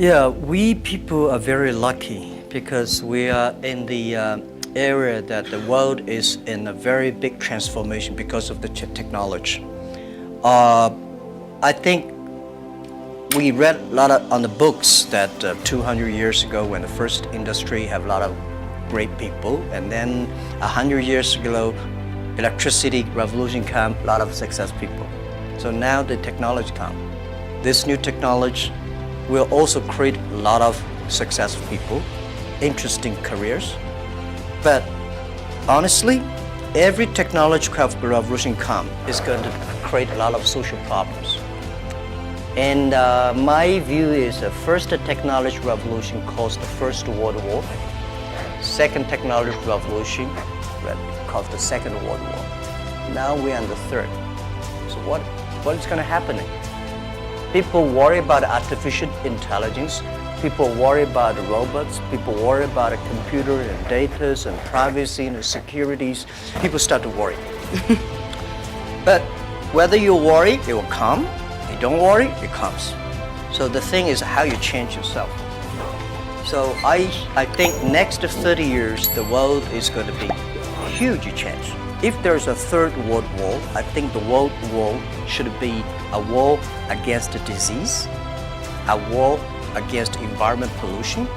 Yeah, we people are very lucky because we are in the area that the world is in a very big transformation because of the technology. Uh, I think we read a lot on the books that 200 years ago when the first industry have a lot of great people, and then 100 years ago electricity revolution come, a lot of success people. So now the technology come. This new technology will also create a lot of successful people, interesting careers. But honestly, every technological revolution come is going to create a lot of social problems. And my view is the first technology revolution caused the First World War. Second technology revolution caused the Second World War. Now we're in the third. So what is going to happen? People worry about artificial intelligence. People worry about robots. People worry about computer and data and privacy and securities. People start to worry. But whether you worry, it will come. If you don't worry, it comes. So the thing is how you change yourself. So I think next 30 years, the world is going to be huge change. If there's a third world war, I think the world war should be a war against disease, a war against environment pollution,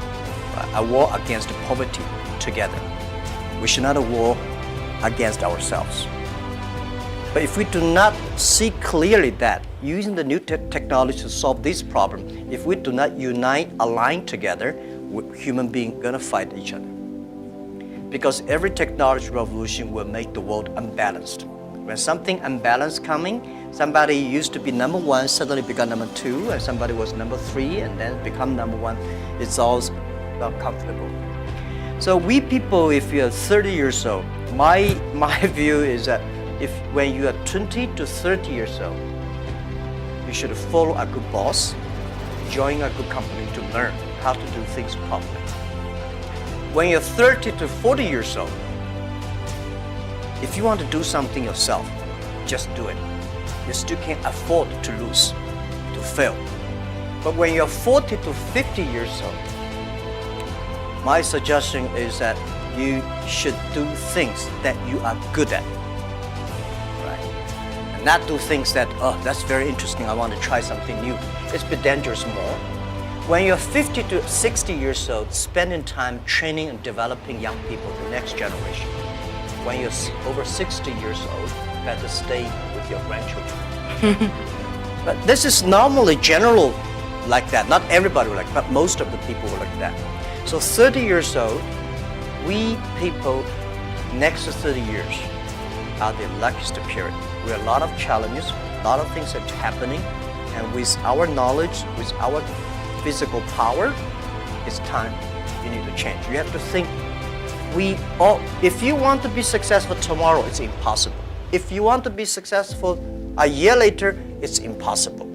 a war against poverty together. We should not a war against ourselves. But if we do not see clearly that using the new technology to solve this problem, if we do not unite, align together, human beings gonna fight each other. Because every technology revolution will make the world unbalanced. When something unbalanced coming, somebody used to be number one, suddenly become number two, and somebody was number three, and then become number one. It's all not comfortable. So we people, if you're 30 years old, my view is that when you are 20 to 30 years old, you should follow a good boss, join a good company to learn how to do things properly. When you're 30 to 40 years old, if you want to do something yourself, just do it. You still can't afford to lose, to fail. But when you're 40 to 50 years old, my suggestion is that you should do things that you are good at. Right? And not do things that, oh, that's very interesting, I want to try something new. It's a bit dangerous more. When you're 50 to 60 years old, spending time training and developing young people, the next generation. When you're over 60 years old, better stay with your grandchildren. But this is normally general like that. Not everybody will like, but most of the people will like that. So 30 years old, we people, next 30 years, are the luckiest period. We have a lot of challenges, a lot of things are happening, and with our knowledge, with our physical power, it's time you need to change. You have to think, if you want to be successful tomorrow, it's impossible. If you want to be successful a year later, it's impossible.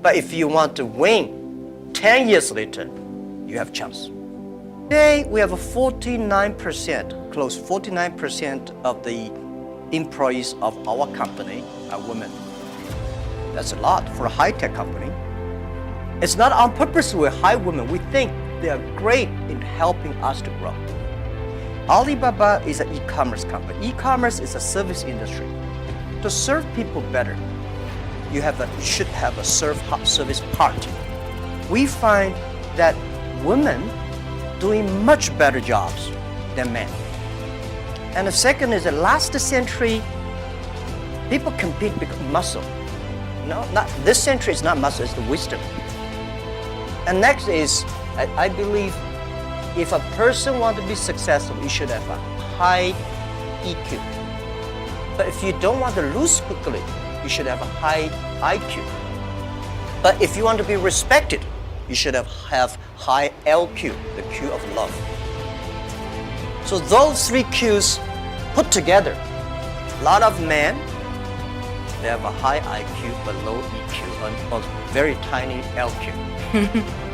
But if you want to win 10 years later, you have a chance. Today, we have a 49%, close 49% of the employees of our company are women. That's a lot for a high-tech company. It's not on purpose we hire women. We think they are great in helping us to grow. Alibaba is an e-commerce company. E-commerce is a service industry. To serve people better, you should have a service part. We find that women doing much better jobs than men. And the second is that last century, people compete because muscle. No, not this century is not muscle, it's the wisdom. And next is, I believe, if a person wants to be successful, you should have a high EQ. But if you don't want to lose quickly, you should have a high IQ. But if you want to be respected, you should have high LQ, the Q of love. So those three Qs put together, a lot of men, they have a high IQ but low EQ, or very tiny LQ.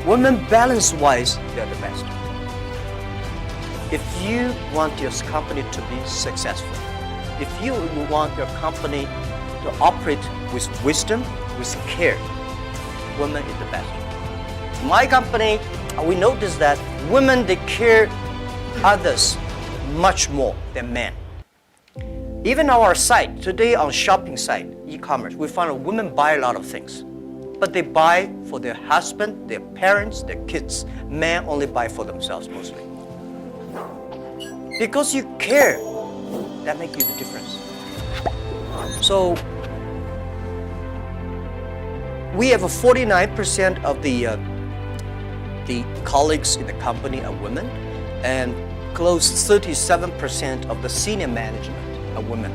Women balance-wise, they're the best. If you want your company to be successful, if you want your company to operate with wisdom, with care, women is the best. My company, we noticed that women, they care others much more than men. Even on our site, today on shopping site, e-commerce, we find women buy a lot of things. But they buy for their husband, their parents, their kids. Men only buy for themselves mostly. Because you care, that makes you the difference. So we have 49% of the colleagues in the company are women, and close 37% of the senior management are women.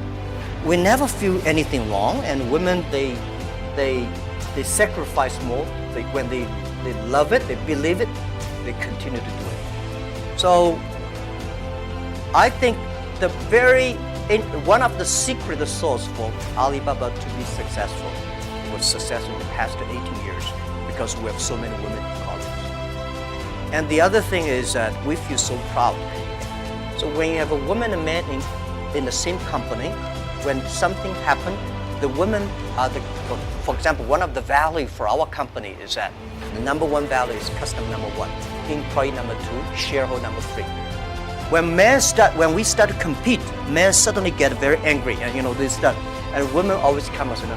We never feel anything wrong, and women, they sacrifice more. When they love it, they believe it, they continue to do it. So I think one of the secret sauce for Alibaba to be successful was success in the past 18 years because we have so many women colleagues. And the other thing is that we feel so proud. So when you have a woman and man in the same company, when something happens, the women are for example, one of the value for our company is that the number one value is customer number one, employee number two, shareholder number three. When we start to compete, men suddenly get very angry, and they start, and women always come and say,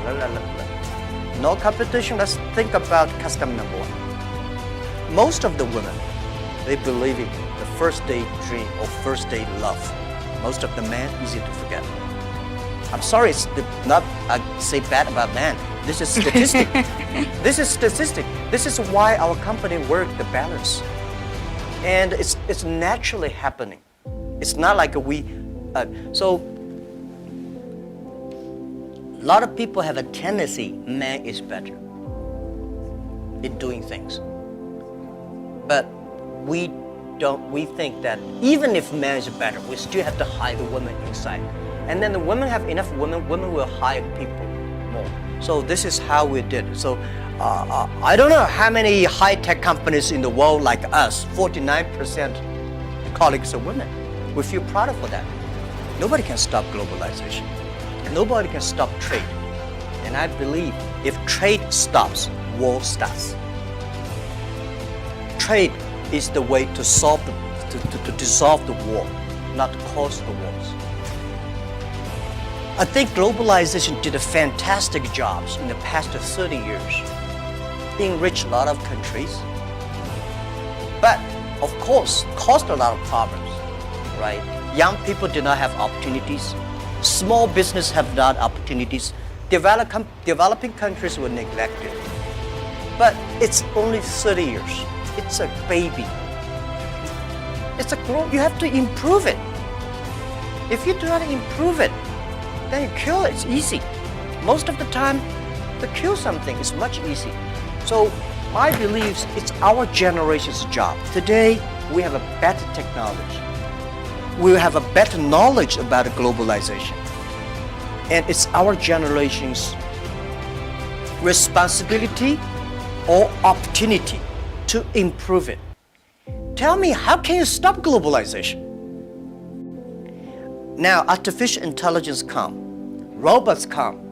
no competition, let's think about customer number one. Most of the women, they believe in the first day dream or first day love. Most of the men, easy to forget. I'm sorry, it's not I say bad about men. This is statistic. This is statistic. This is why our company works the balance. And it's naturally happening. It's not like so a lot of people have a tendency, man is better in doing things. But we think that even if man is better, we still have to hire the women inside. And then the women have enough women will hire people more. So this is how we did. So I don't know how many high-tech companies in the world like us, 49% colleagues are women. We feel proud of that. Nobody can stop globalization. And nobody can stop trade. And I believe if trade stops, war starts. Trade is the way to solve to dissolve the war, not to cause the wars. I think globalization did a fantastic job in the past 30 years. Enriched a lot of countries, but of course caused a lot of problems, right? Young people did not have opportunities. Small business have not opportunities. Developing countries were neglected. But it's only 30 years. It's a baby. It's a growth. You have to improve it. If you do not improve it, then you kill it. It's easy. Most of the time, to kill something is much easier. So my belief is it's our generation's job. Today, we have a better technology. We have a better knowledge about globalization. And it's our generation's responsibility or opportunity to improve it. Tell me, how can you stop globalization? Now, artificial intelligence come, robots come.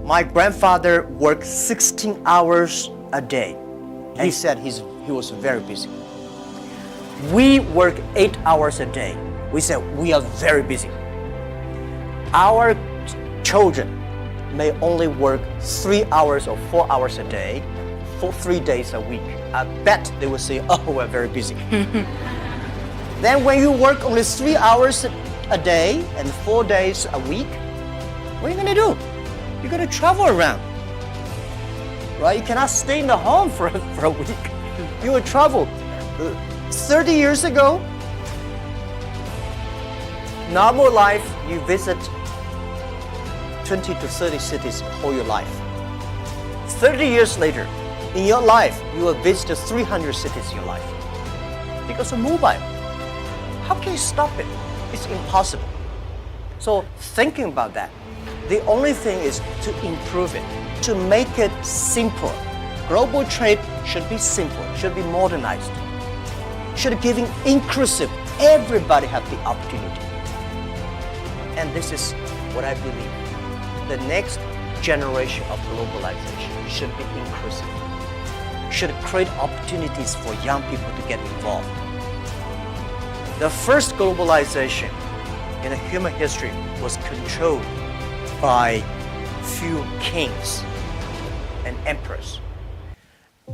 My grandfather worked 16 hours a day. He said he was very busy. We work 8 hours a day. We said we are very busy. Our children may only work 3 hours or 4 hours a day for 3 days a week. I bet they will say, oh, we're very busy. Then when you work only 3 hours a day and 4 days a week, what are you going to do? You're going to travel around, right? You cannot stay in the home for a week. You will travel. 30 years ago, normal life, you visit 20 to 30 cities all your life. 30 years later, in your life, you will visit 300 cities in your life because of mobile. How can you stop it? It's impossible. So thinking about that, the only thing is to improve it, to make it simple. Global trade should be simple, should be modernized, should giving inclusive. Everybody have the opportunity. And this is what I believe. The next generation of globalization should be inclusive. should create opportunities for young people to get involved. The first globalization in human history was controlled by few kings and emperors.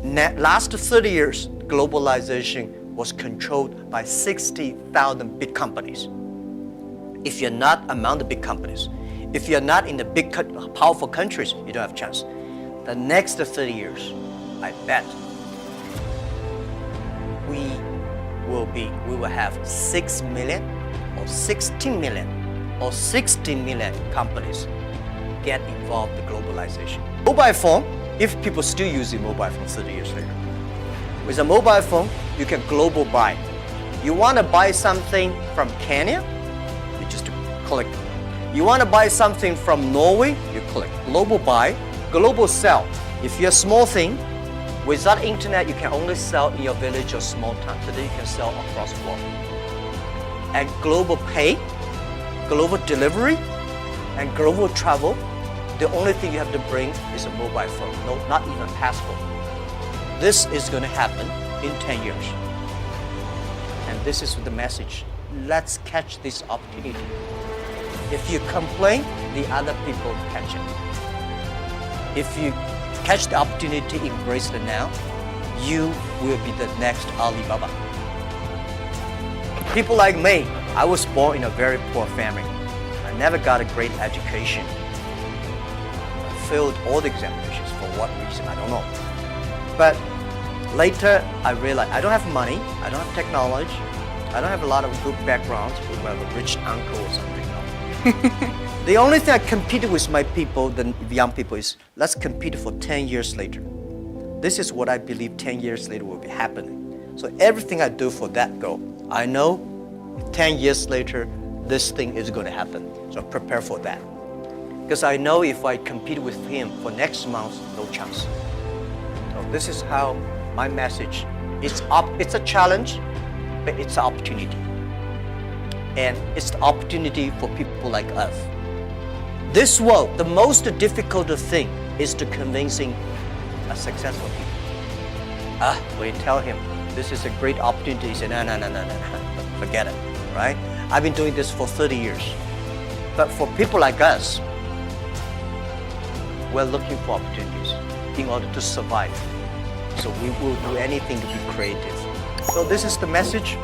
Last 30 years, globalization was controlled by 60,000 big companies. If you're not among the big companies, if you're not in the big, powerful countries, you don't have a chance. The next 30 years, I bet we will have 6 million or 16 million or 60 million companies get involved in globalization. Mobile phone, if people still using mobile phone 30 years later. With a mobile phone, you can global buy. You want to buy something from Kenya, you just click. You want to buy something from Norway, you click. Global buy, global sell. If you're a small thing, without internet, you can only sell in your village or small town. Today you can sell across the world. And global pay, global delivery, and global travel, the only thing you have to bring is a mobile phone, no, not even passport. This is going to happen in 10 years. And this is the message. Let's catch this opportunity. If you complain, the other people catch it. If you catch the opportunity, embrace it now, you will be the next Alibaba. People like me, I was born in a very poor family. I never got a great education. I failed all the examinations for what reason, I don't know. But later, I realized I don't have money, I don't have technology, I don't have a lot of good backgrounds, we have a rich uncle or something. No. The only thing I competed with my people, the young people, is let's compete for 10 years later. This is what I believe 10 years later will be happening. So everything I do for that goal, I know 10 years later, this thing is going to happen. So prepare for that. Because I know if I compete with him for next month, no chance. So this is how my message, it's a challenge, but it's an opportunity. And it's the opportunity for people like us. This world, the most difficult thing is to convincing a successful people. When you tell him this is a great opportunity, he said, no, forget it, right? I've been doing this for 30 years. But for people like us, we're looking for opportunities in order to survive. So we will do anything to be creative. So this is the message.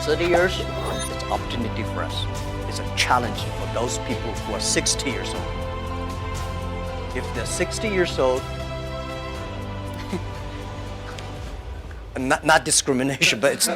30 years, it's an opportunity for us. It's a challenge for those people who are 60 years old. If they're 60 years old, not discrimination, but it's